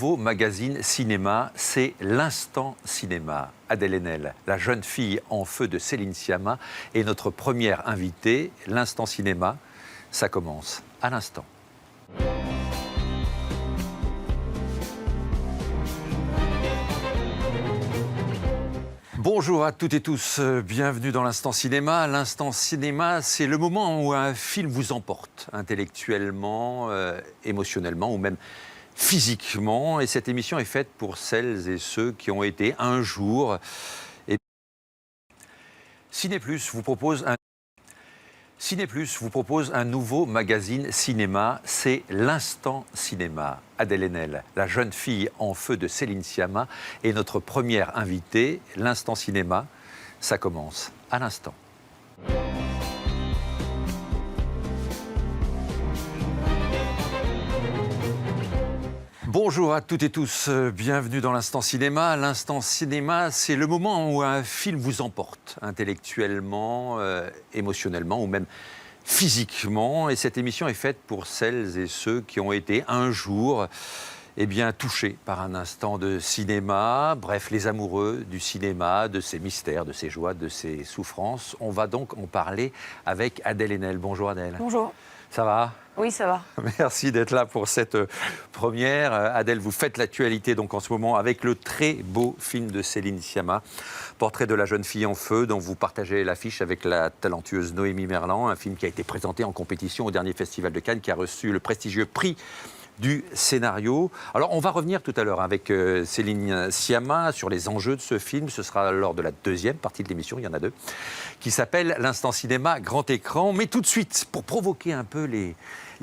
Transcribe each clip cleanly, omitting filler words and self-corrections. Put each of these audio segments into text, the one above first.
nouveau magazine cinéma, c'est l'Instant Cinéma. Adèle Haenel, la jeune fille en feu de Céline Sciamma, est notre première invitée. L'Instant Cinéma, ça commence à l'instant. Bonjour à toutes et tous, bienvenue dans l'Instant Cinéma. L'Instant Cinéma, c'est le moment où un film vous emporte intellectuellement, émotionnellement ou même physiquement. Et cette émission est faite pour celles et ceux qui ont été un jour... Ciné Plus vous propose un nouveau magazine cinéma, c'est l'Instant Cinéma. Adèle Haenel, la jeune fille en feu de Céline Sciamma, est notre première invitée. L'Instant Cinéma, ça commence à l'instant. Bonjour à toutes et tous, bienvenue dans l'Instant Cinéma. L'Instant Cinéma, c'est le moment où un film vous emporte intellectuellement, émotionnellement ou même physiquement. Et cette émission est faite pour celles et ceux qui ont été un jour touchés par un instant de cinéma. Bref, les amoureux du cinéma, de ses mystères, de ses joies, de ses souffrances. On va donc en parler avec Adèle Haenel. Bonjour Adèle. Bonjour. Ça va ? Oui, ça va. Merci d'être là pour cette première. Adèle, vous faites l'actualité donc en ce moment avec le très beau film de Céline Sciamma, Portrait de la jeune fille en feu, dont vous partagez l'affiche avec la talentueuse Noémie Merlan, un film qui a été présenté en compétition au dernier Festival de Cannes, qui a reçu le prestigieux prix du scénario. Alors, on va revenir tout à l'heure avec Céline Sciamma sur les enjeux de ce film. Ce sera lors de la deuxième partie de l'émission, il y en a deux, qui s'appelle l'Instant Cinéma Grand Écran. Mais tout de suite, pour provoquer un peu les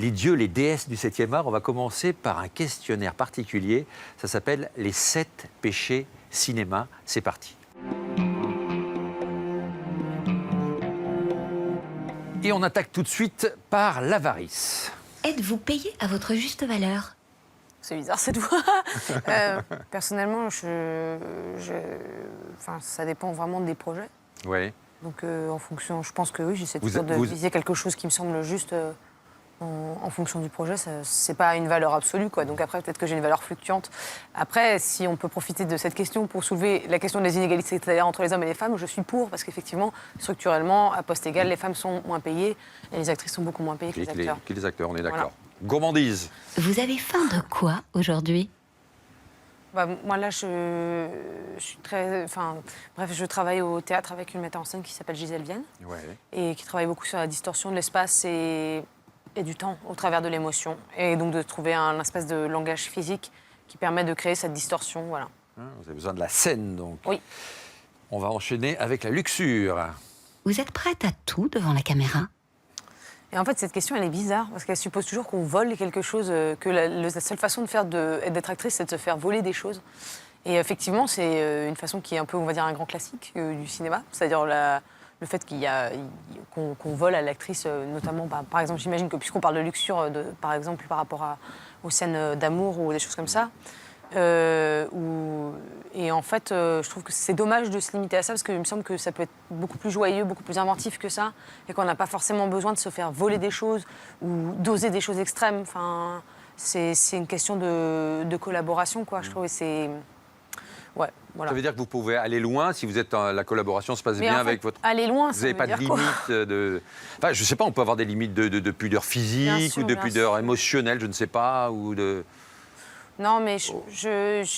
dieux, les déesses du 7e art, on va commencer par un questionnaire particulier. Ça s'appelle les 7 péchés cinéma. C'est parti. Et on attaque tout de suite par l'avarice. Êtes-vous payé à votre juste valeur? C'est bizarre cette voix. Personnellement, ça dépend vraiment des projets. Oui. Donc en fonction, je pense que oui, j'essaie toujours de viser quelque chose qui me semble juste en fonction du projet. C'est pas une valeur absolue, quoi. Donc après, peut-être que j'ai une valeur fluctuante. Après, si on peut profiter de cette question pour soulever la question des inégalités entre les hommes et les femmes, je suis pour, parce qu'effectivement, structurellement, à poste égal, les femmes sont moins payées et les actrices sont beaucoup moins payées que les acteurs. Que les acteurs, on est d'accord. Voilà. Gourmandise. Vous avez faim de quoi aujourd'hui? Moi, là, je suis très... bref, je travaille au théâtre avec une metteur en scène qui s'appelle Gisèle Vienne, et qui travaille beaucoup sur la distorsion de l'espace et du temps au travers de l'émotion. Et donc de trouver un espèce de langage physique qui permet de créer cette distorsion, voilà. Vous avez besoin de la scène, donc. Oui. On va enchaîner avec la luxure. Vous êtes prête à tout devant la caméra? Et en fait, cette question, elle est bizarre, parce qu'elle suppose toujours qu'on vole quelque chose, que la seule façon d'être actrice, c'est de se faire voler des choses. Et effectivement, c'est une façon qui est un peu, on va dire, un grand classique du cinéma, c'est-à-dire le fait qu'on vole à l'actrice, notamment, par exemple, j'imagine que puisqu'on parle de luxure, par exemple, par rapport aux scènes d'amour ou des choses comme ça, et en fait, je trouve que c'est dommage de se limiter à ça, parce qu'il me semble que ça peut être beaucoup plus joyeux, beaucoup plus inventif que ça, et qu'on n'a pas forcément besoin de se faire voler des choses ou d'oser des choses extrêmes. Enfin, c'est une question de collaboration, quoi, je trouve, et c'est... Ouais, voilà. Ça veut dire que vous pouvez aller loin si vous êtes la collaboration se passe Mais bien en fait, avec votre... Aller loin, Vous n'avez pas de limite de... Enfin, je ne sais pas, on peut avoir des limites de pudeur physique sûr, ou de bien pudeur sûr. émotionnelle, je ne sais pas, ou de... Non, mais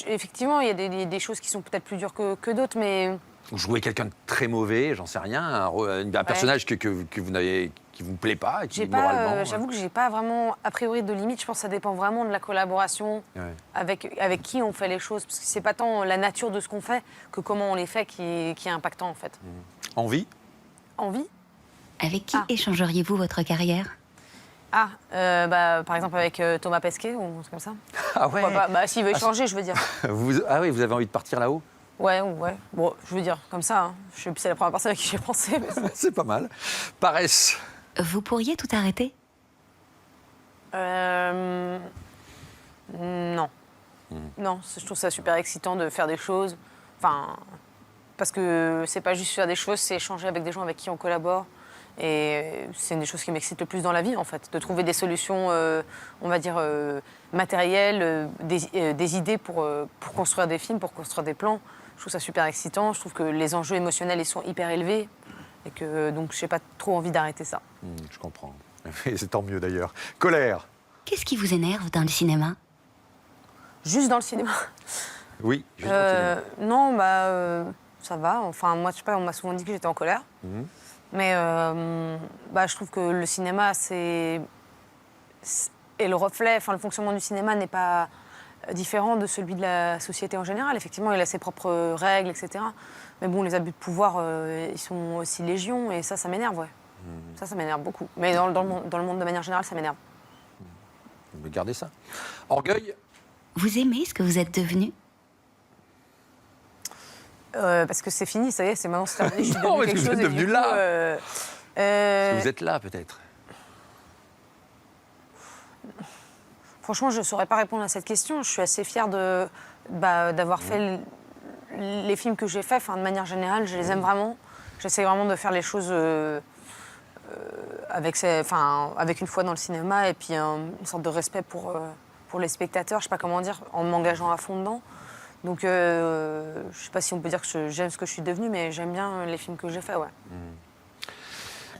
effectivement, il y a des choses qui sont peut-être plus dures que d'autres, mais... Vous jouez quelqu'un de très mauvais, j'en sais rien, un personnage qui vous plaît pas, qui moralement... J'avoue que j'ai pas vraiment, a priori, de limite. Je pense que ça dépend vraiment de la collaboration, avec qui on fait les choses. Parce que c'est pas tant la nature de ce qu'on fait que comment on les fait qui est impactant, en fait. Envie? Envie? Avec qui échangeriez-vous votre carrière? Par exemple avec Thomas Pesquet ou un truc comme ça. Ah ouais. S'il veut échanger, je veux dire. Ah oui, vous avez envie de partir là-haut? Ouais. Bon, je veux dire, comme ça. Hein. C'est la première personne à qui j'ai pensé. Mais... C'est pas mal. Paresse. Vous pourriez tout arrêter? Non. Non, je trouve ça super excitant de faire des choses. Enfin, parce que c'est pas juste faire des choses, c'est échanger avec des gens avec qui on collabore. Et c'est une des choses qui m'excite le plus dans la vie, en fait, de trouver des solutions, on va dire, matérielles, des idées pour construire des films, pour construire des plans. Je trouve ça super excitant. Je trouve que les enjeux émotionnels, ils sont hyper élevés. Et que, donc, je n'ai pas trop envie d'arrêter ça. Je comprends. Et c'est tant mieux, d'ailleurs. Colère. Qu'est-ce qui vous énerve dans le cinéma? Juste dans le cinéma. Oui, juste continuer. Non, ça va. Enfin, moi, je sais pas, on m'a souvent dit que j'étais en colère. Mais je trouve que le cinéma, et le reflet, enfin, le fonctionnement du cinéma n'est pas différent de celui de la société en général. Effectivement, il a ses propres règles, etc. Mais bon, les abus de pouvoir, ils sont aussi légion, et ça m'énerve, ouais. Ça m'énerve beaucoup. Mais dans le monde de manière générale, ça m'énerve. Vous me gardez ça. Orgueil. Vous aimez ce que vous êtes devenu? Parce que c'est fini, ça y est, c'est maintenant, c'est terminé. Je suis Non, devenue parce que quelque vous chose. êtes Et devenu du là. coup, Parce que vous êtes là, peut-être. Franchement, je ne saurais pas répondre à cette question. Je suis assez fière d'avoir fait les films que j'ai faits. Enfin, de manière générale, je les aime vraiment. J'essaie vraiment de faire les choses avec une foi dans le cinéma et puis une sorte de respect pour les spectateurs. Je ne sais pas comment dire, en m'engageant à fond dedans. Donc, je ne sais pas si on peut dire que j'aime ce que je suis devenue, mais j'aime bien les films que j'ai faits, ouais.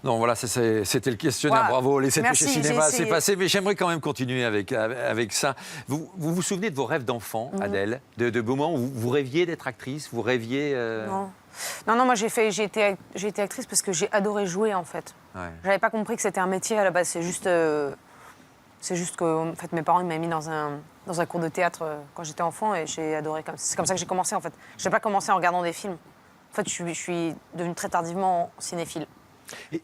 Non, voilà, c'était le questionnaire. Voilà. Bravo, les 7 Merci, péchés cinéma, j'ai c'est essayé. passé. Mais j'aimerais quand même continuer avec ça. Vous vous souvenez de vos rêves d'enfant, Adèle? De moments où vous rêviez d'être actrice? Vous rêviez... Non, moi j'ai été actrice parce que j'ai adoré jouer, en fait. Ouais. J'avais pas compris que c'était un métier à la base. C'est juste que en fait, mes parents ils m'avaient mis dans un cours de théâtre quand j'étais enfant et j'ai adoré. C'est comme ça que j'ai commencé, en fait. J'ai pas commencé en regardant des films. En fait, je suis devenue très tardivement cinéphile.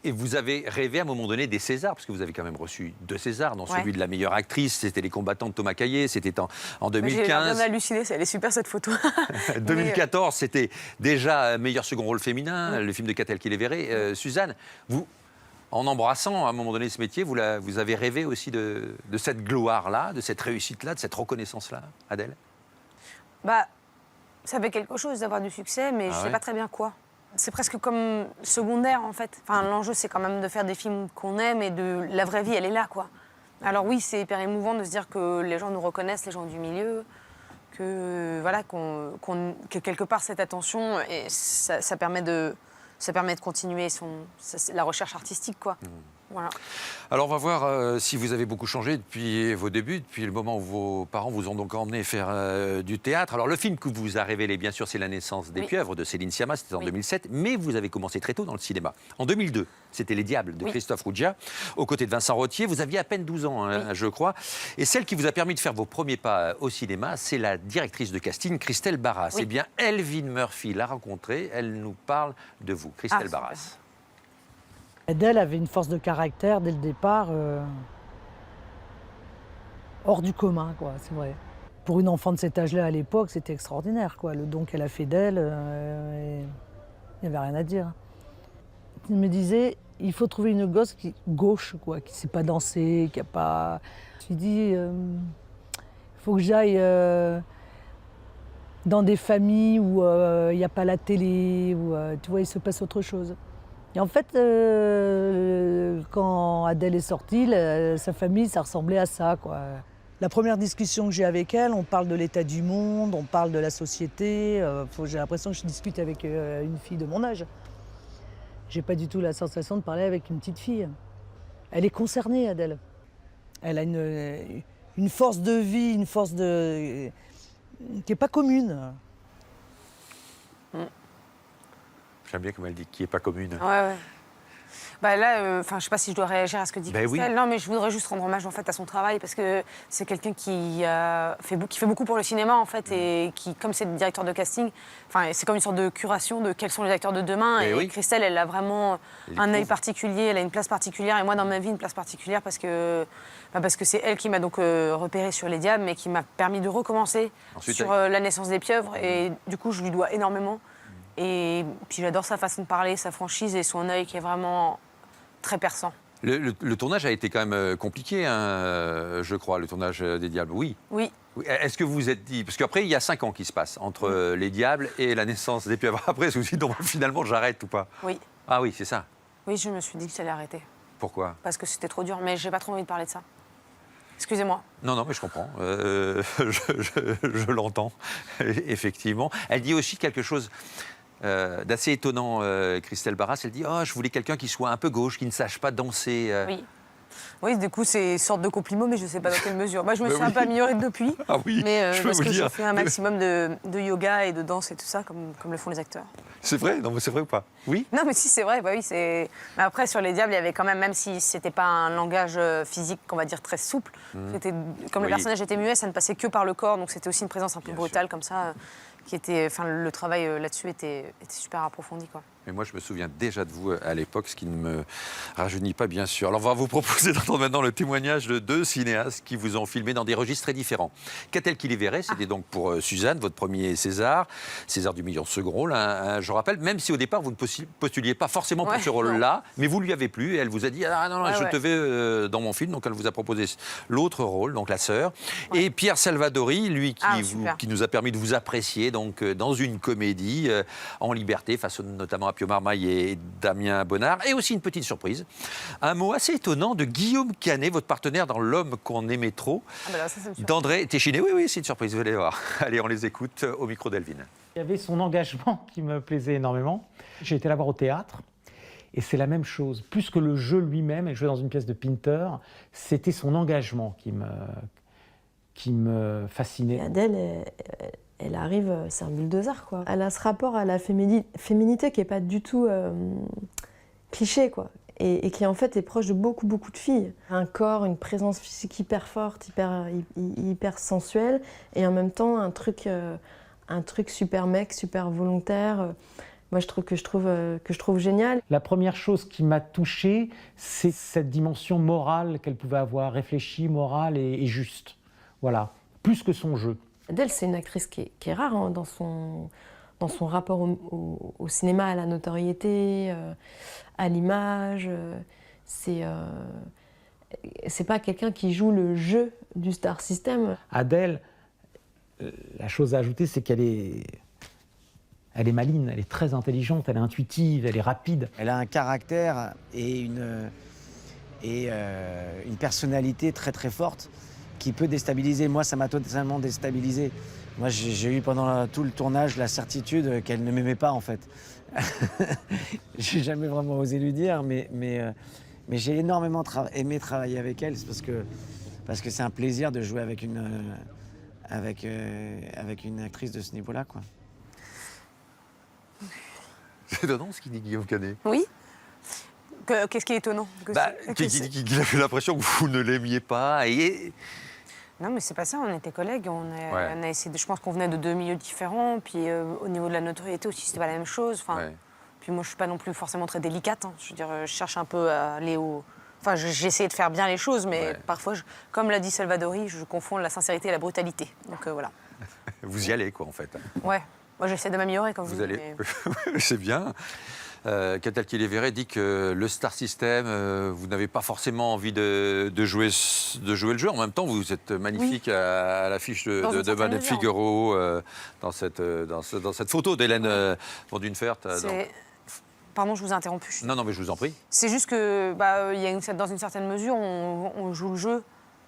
Et vous avez rêvé à un moment donné des Césars, parce que vous avez quand même reçu 2 Césars, dont celui de la meilleure actrice, c'était Les Combattants de Thomas Caillet, c'était en J'ai 2015. bien halluciné, elle est super cette photo. 2014, c'était déjà meilleur second rôle féminin, le film de Catel qui les verrait. Suzanne, vous, en embrassant à un moment donné ce métier, vous avez rêvé aussi de cette gloire-là, de cette réussite-là, de cette reconnaissance-là, Adèle? Ça fait quelque chose d'avoir du succès, mais je sais ouais. pas très bien quoi. C'est presque comme secondaire, en fait. Enfin, l'enjeu, c'est quand même de faire des films qu'on aime et la vraie vie, elle est là, quoi. Alors oui, c'est hyper émouvant de se dire que les gens nous reconnaissent, les gens du milieu, que quelque part cette attention, et ça permet de continuer la recherche artistique, quoi. Voilà. Alors on va voir si vous avez beaucoup changé depuis vos débuts, depuis le moment où vos parents vous ont donc emmené faire du théâtre. Alors le film que vous a révélé, bien sûr, c'est La naissance des pieuvres de Céline Sciamma, c'était en 2007, mais vous avez commencé très tôt dans le cinéma. En 2002, c'était Les Diables de Christophe Ruggia, aux côtés de Vincent Rottier. Vous aviez à peine 12 ans, je crois. Et celle qui vous a permis de faire vos premiers pas au cinéma, c'est la directrice de casting, Christelle Barras. Oui. Eh bien, Elvin Murphy l'a rencontrée, elle nous parle de vous, Christelle super. Barras. Adèle avait une force de caractère dès le départ hors du commun, quoi, c'est vrai. Pour une enfant de cet âge-là à l'époque, c'était extraordinaire, quoi. Le don qu'elle a fait d'elle, il n'y avait rien à dire. Il me disait, il faut trouver une gosse gauche, quoi, qui ne sait pas danser, qui n'a pas... Je lui dis, il faut que j'aille dans des familles où il n'y a pas la télé, où tu vois, il se passe autre chose. Et en fait, quand Adèle est sortie, sa famille, ça ressemblait à ça, quoi. La première discussion que j'ai avec elle, on parle de l'état du monde, on parle de la société. J'ai l'impression que je discute avec une fille de mon âge. J'ai pas du tout la sensation de parler avec une petite fille. Elle est concernée, Adèle. Elle a une force de vie, une force qui n'est pas commune. J'aime bien comme elle dit, qui n'est pas commune. Ouais. Là, je sais pas si je dois réagir à ce que dit Christelle. Oui. Non, mais je voudrais juste rendre hommage en fait à son travail parce que c'est quelqu'un qui fait beaucoup pour le cinéma en fait et qui, comme c'est directeur de casting, c'est comme une sorte de curation de quels sont les acteurs de demain. Et oui. Christelle, elle a vraiment un œil particulier, elle a une place particulière et moi dans ma vie une place particulière parce que c'est elle qui m'a donc repéré sur Les Diables, mais qui m'a permis de recommencer sur La naissance des pieuvres et du coup je lui dois énormément. Et puis j'adore sa façon de parler, sa franchise et son œil qui est vraiment très perçant. Le tournage a été quand même compliqué, je crois, le tournage des Diables, oui. Oui. Est-ce que vous vous êtes dit, parce qu'après il y a 5 ans qui se passent entre Les Diables et La naissance des pieuvres. Après, est-ce que vous vous dites, non, finalement j'arrête ou pas? Oui. Ah oui, c'est ça. Oui, je me suis dit que j'allais arrêter. Pourquoi? Parce que c'était trop dur, mais j'ai pas trop envie de parler de ça. Excusez-moi. Non, non, mais je comprends. Je l'entends, effectivement. Elle dit aussi quelque chose d'assez étonnant, Christelle Barras. Elle dit « Oh, je voulais quelqu'un qui soit un peu gauche, qui ne sache pas danser. Oui. Oui, du coup, c'est une sorte de compliment, mais je ne sais pas dans quelle mesure. Moi, je me suis un peu améliorée depuis. Ah oui, mais je peux parce vous que dire. j'ai fait un maximum de yoga et de danse et tout ça, comme le font les acteurs. C'est vrai? Non, mais c'est vrai ou pas? Oui? Non, mais si, c'est vrai. Bah oui, c'est. Mais après, sur Les Diables, il y avait quand même si c'était pas un langage physique, qu'on va dire, très souple, c'était comme Oui. le personnage était muet, ça ne passait que par le corps, donc c'était aussi une présence un peu Bien brutale comme ça, qui était. Enfin, le travail là-dessus était super approfondi, quoi. Mais moi, je me souviens déjà de vous à l'époque, ce qui ne me rajeunit pas, bien sûr. Alors, on va vous proposer d'entendre maintenant le témoignage de 2 cinéastes qui vous ont filmé dans des registres très différents. Qu'a-t-elle qui les verrait? C'était donc pour Suzanne, votre premier César du meilleur second rôle, hein, je rappelle, même si au départ, vous ne postuliez pas forcément pour ce rôle-là, mais vous lui avez plu et elle vous a dit « Ah non, non, je te veux dans mon film ». Donc, elle vous a proposé l'autre rôle, donc la sœur. Et Pierre Salvadori, lui, qui nous a permis de vous apprécier donc, dans une comédie en liberté, face notamment à Pio Marmaille et Damien Bonnard. Et aussi une petite surprise, un mot assez étonnant de Guillaume Canet, votre partenaire dans L'homme qu'on aimait trop, d'André Téchiné. Oui, c'est une surprise, vous allez voir. Allez, on les écoute au micro d'Elvin. Il y avait son engagement qui me plaisait énormément. J'ai été la voir au théâtre et c'est la même chose. Plus que le jeu lui-même, elle jouait dans une pièce de Pinter, c'était son engagement qui me fascinait. Et Adèle, elle arrive, c'est un bulldozer, quoi. Elle a ce rapport à la féminité qui n'est pas du tout cliché, quoi. Et qui en fait est proche de beaucoup de filles. Un corps, une présence physique hyper forte, hyper sensuelle, et en même temps un truc super mec, super volontaire. Moi, que je trouve génial. La première chose qui m'a touché, c'est cette dimension morale qu'elle pouvait avoir, réfléchie, morale et juste. Voilà, plus que son jeu. Adèle, c'est une actrice qui est rare hein, dans son rapport au cinéma, à la notoriété, à l'image. C'est pas quelqu'un qui joue le jeu du star system. Adèle, la chose à ajouter, c'est qu'elle est maligne, elle est très intelligente, elle est intuitive, elle est rapide. Elle a un caractère et une personnalité très très forte qui peut déstabiliser. Moi, ça m'a totalement déstabilisé. Moi, j'ai eu pendant tout le tournage la certitude qu'elle ne m'aimait pas, en fait. J'ai jamais vraiment osé lui dire, mais j'ai énormément aimé travailler avec elle, parce que c'est un plaisir de jouer avec une actrice de ce niveau-là, quoi. C'est étonnant ce qu'il dit, Guillaume Canet. Oui. Qu'est-ce qui est étonnant? Qu'il avait l'impression que vous ne l'aimiez pas. Non, mais c'est pas ça, on était collègues, on a essayé je pense qu'on venait de 2 milieux différents, puis au niveau de la notoriété aussi, c'était pas la même chose. Puis moi, je suis pas non plus forcément très délicate, hein. Je veux dire, je cherche un peu à aller au... Enfin, j'ai essayé de faire bien les choses, mais parfois, comme l'a dit Salvadori, je confonds la sincérité et la brutalité. Donc voilà. Vous y allez, quoi, en fait. Ouais, moi j'essaie de m'améliorer quand vous allez. Mais... C'est bien. Qu'a-t-elle qui les verrait dit que le Star System, vous n'avez pas forcément envie de jouer le jeu. En même temps, vous êtes magnifique à l'affiche de Manette Figaro, dans cette photo d'Hélène von Dunfert. Pardon, je vous ai interrompu. Non, mais je vous en prie. C'est juste que, dans une certaine mesure, on joue le jeu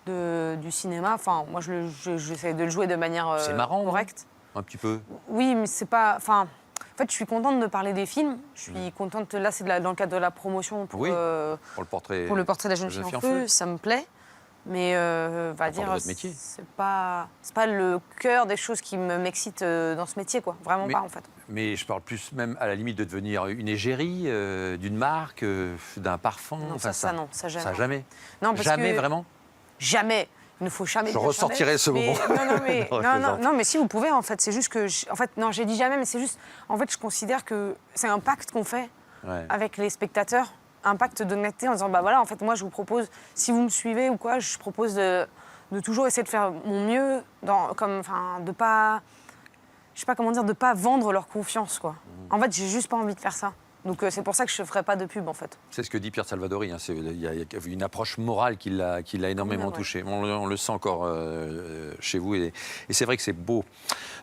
du cinéma. Enfin, moi, j'essaie de le jouer de manière c'est marrant, correcte. Un petit peu. Oui, mais c'est pas... Enfin, en fait, je suis contente de parler des films. Je suis contente... Là, c'est dans le cadre de la promotion pour le portrait de la jeune fille en feu. Ça me plaît. Mais, va dire, c'est pas le cœur des choses qui m'excitent dans ce métier, quoi. Vraiment pas, en fait. Mais je parle plus même à la limite de devenir une égérie, d'une marque, d'un parfum. Non, enfin, ça, non, ça jamais. Ça jamais. Non, parce jamais, que... vraiment. Jamais. Il ne faut jamais. Je ressortirai ce moment. Non, mais si vous pouvez, en fait, c'est juste que, non, j'ai dit jamais, mais c'est juste, en fait, je considère que c'est un pacte qu'on fait avec les spectateurs, un pacte d'honnêteté en disant, bah voilà, en fait, moi, je vous propose, si vous me suivez ou quoi, je propose de toujours essayer de faire mon mieux, de pas, je sais pas comment dire, de pas vendre leur confiance, quoi. En fait, j'ai juste pas envie de faire ça. Donc c'est pour ça que je ne ferai pas de pub en fait. C'est ce que dit Pierre Salvadori. Hein. Il y a une approche morale qui l'a énormément touché. On le sent encore chez vous et c'est vrai que c'est beau.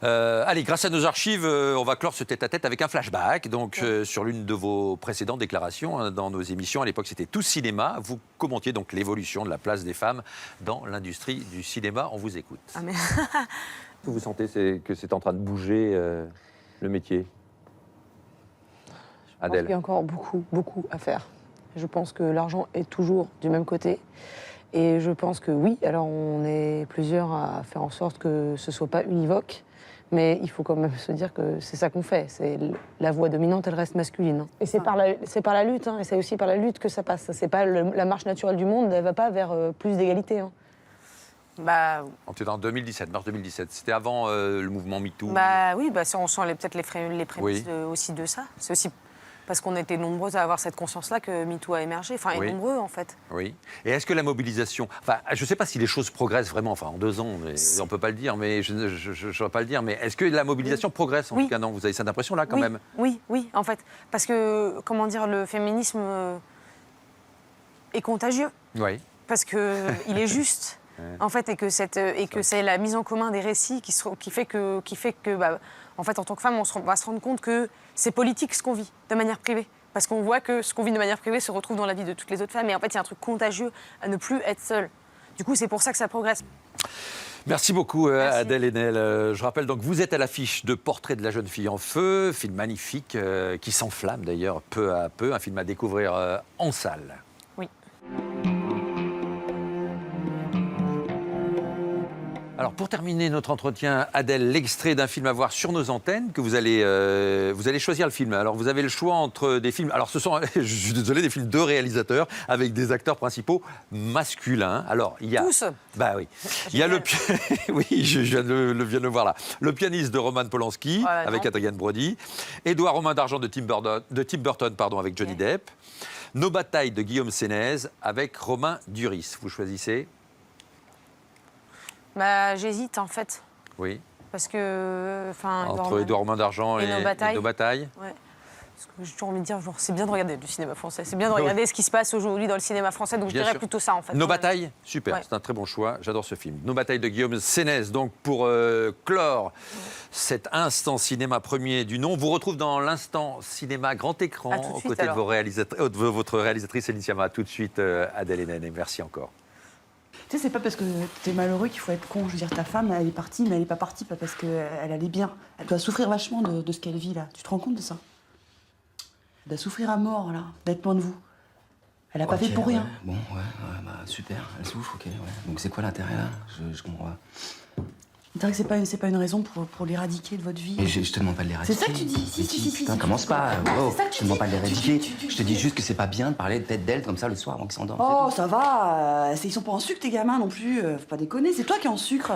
Allez, grâce à nos archives, on va clore ce tête-à-tête avec un flashback. Donc sur l'une de vos précédentes déclarations hein, dans nos émissions, à l'époque c'était Tout Cinéma. Vous commentiez donc l'évolution de la place des femmes dans l'industrie du cinéma. On vous écoute. Ah, mais... Vous sentez que c'est en train de bouger le métier? Je pense qu'il y a encore beaucoup à faire. Je pense que l'argent est toujours du même côté. Et je pense que oui, alors on est plusieurs à faire en sorte que ce ne soit pas univoque, mais il faut quand même se dire que c'est ça qu'on fait. C'est la voix dominante, elle reste masculine. Et c'est par la lutte, hein, et c'est aussi par la lutte que ça passe. C'est pas la marche naturelle du monde, elle ne va pas vers plus d'égalité. Hein. Bah, on était en 2017, mars 2017. C'était avant le mouvement MeToo. Bah oui, on sent peut-être les prémices Oui. aussi de ça. C'est aussi parce qu'on était nombreux à avoir cette conscience-là que MeToo a émergé. Enfin, Oui. et nombreux, en fait. Oui. Et est-ce que la mobilisation... Enfin, je ne sais pas si les choses progressent vraiment, enfin, en 2 ans, mais on ne peut pas le dire, mais je ne vais pas le dire, mais est-ce que la mobilisation progresse, en tout cas, non? Vous avez cette impression-là, quand même? Oui, en fait. Parce que, comment dire, le féminisme est contagieux. Oui. Parce qu'il est juste. En fait, et que c'est la mise en commun des récits qui fait que bah, en fait, en tant que femme, on va se rendre compte que c'est politique ce qu'on vit de manière privée. Parce qu'on voit que ce qu'on vit de manière privée se retrouve dans la vie de toutes les autres femmes. Et en fait, il y a un truc contagieux à ne plus être seule. Du coup, c'est pour ça que ça progresse. Merci beaucoup, Merci. Adèle Haenel. Je rappelle donc que vous êtes à l'affiche de Portrait de la jeune fille en feu, film magnifique qui s'enflamme d'ailleurs peu à peu, un film à découvrir en salle. Oui. Alors pour terminer notre entretien, Adèle, l'extrait d'un film à voir sur nos antennes que vous allez choisir le film. Alors vous avez le choix entre des films, alors ce sont, je suis désolé, des films de réalisateurs avec des acteurs principaux masculins. Alors il y a, Tous. bah oui, il y a oui, je viens de le voir là, le pianiste de Roman Polanski Voilà, avec non. Adrien Brody, Édouard Romain d'Argent de Tim Burton, avec Johnny Depp, Nos batailles de Guillaume Sénez avec Romain Duris. Vous choisissez? Bah, j'hésite, en fait. Oui. Parce que... Entre Édouard Romain d'Argent et Nos batailles. Nos batailles. Ouais. Parce que j'ai toujours envie de dire, genre, c'est bien de regarder du cinéma français. C'est bien de regarder ce qui se passe aujourd'hui dans le cinéma français. Donc je Bien dirais sûr. plutôt ça, en fait. Nos batailles, super, Ouais. c'est un très bon choix, j'adore ce film. Nos batailles de Guillaume Sénez, donc pour clore cet instant cinéma premier du nom, on vous retrouve dans l'instant cinéma grand écran, À tout de aux suite, côtés alors. de votre réalisatrice Céline Sciamma. Tout de suite, Adèle Haenel, et merci encore. Tu sais, c'est pas parce que t'es malheureux qu'il faut être con. Je veux dire, ta femme, elle est partie, mais elle est pas partie pas parce qu'elle allait bien. Elle doit souffrir vachement de ce qu'elle vit, là. Tu te rends compte de ça? Elle doit souffrir à mort, là, d'être loin de vous. Elle a pas fait pour rien. Ouais. Bon, bah super, elle souffre, ok, ouais. Donc c'est quoi l'intérêt, là? Je comprends pas. On dirait que c'est pas une raison pour l'éradiquer de votre vie. Et je te demande pas de l'éradiquer. C'est ça que tu dis? Si. Putain, commence pas. Wow. C'est ça que tu Je te demande dis. pas de l'éradiquer. Tu- Je te dis juste que c'est pas bien de parler de tête d'elle comme ça le soir avant qu'ils s'endorment. Oh, ça va. Ils sont pas en sucre, tes gamins, non plus. Faut pas déconner, c'est toi qui es en sucre.